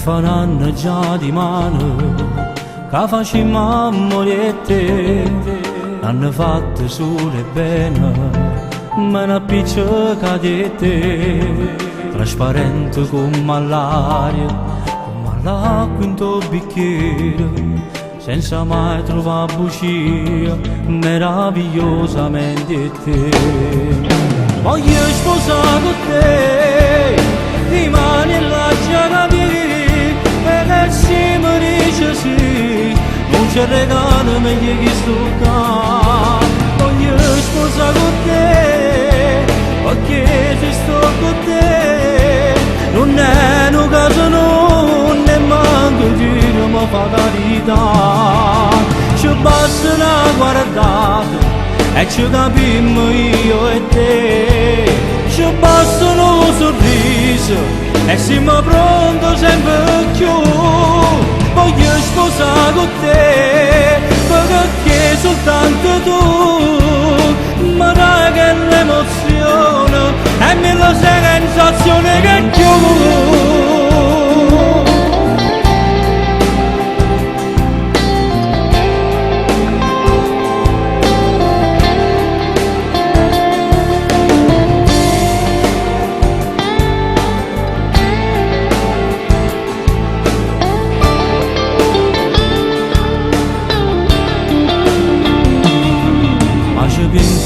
faranno già di mano, che facciamo morire, hanno fatto sole bene, ma una piccola cadete, trasparente come l'aria, come l'acqua in tuo bicchiere, senza mai trovare bugia, meravigliosamente te. Voglio sposare con te, rimani e lascia capire, perché se mi dice sì, non c'è regalo meglio che sto qua. Voglio sposare con te, perché se sto con te, non è un caso, non è manco dire, ma fa carità. Ci basta una guardata e ci capimmo io e te, ci basta un sorriso e siamo pronti sempre più. Voglio sposare con te, perché soltanto tu mi dai quell'emozione e mi la sensazione che più.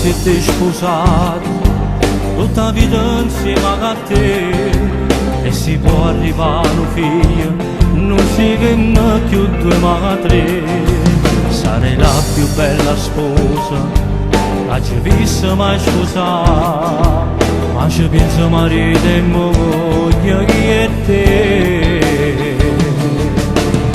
Siete sposati, tutta la vita insieme a te, e si può arrivare un figlio, non si chiama più due ma tre. Sarei la più bella sposa, la ci vista mai sposata, ma ci penso marito e moglie che è te.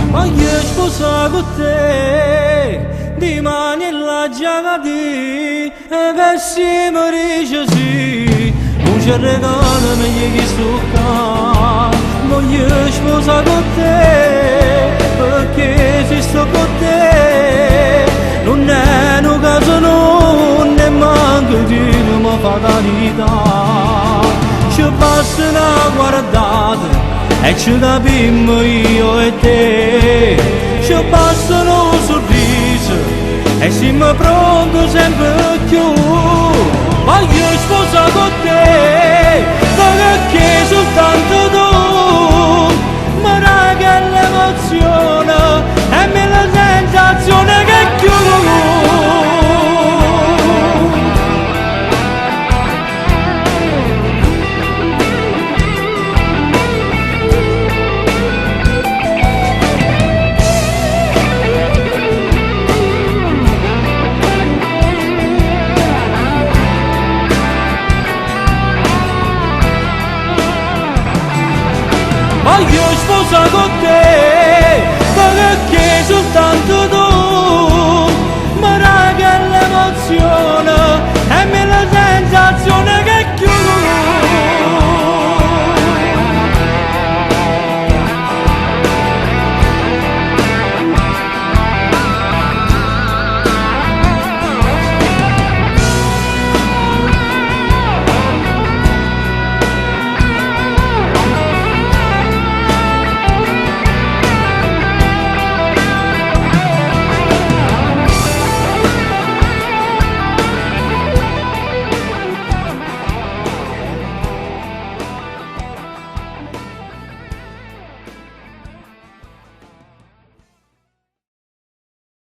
Voglio sposare con te, di mani e la giacati, e che si mi dice sì, non c'è regalo meglio che sto qua. Voglio sposare con te, perché se sto con te, non è un caso, non è manco dire, ma fa carità. Ci basta una guardata e ci capimmo io e te, ci basta un sorriso e siamo pronti sempre più. Voglio sposare con te, perché soltanto tu mi dai quell'emozione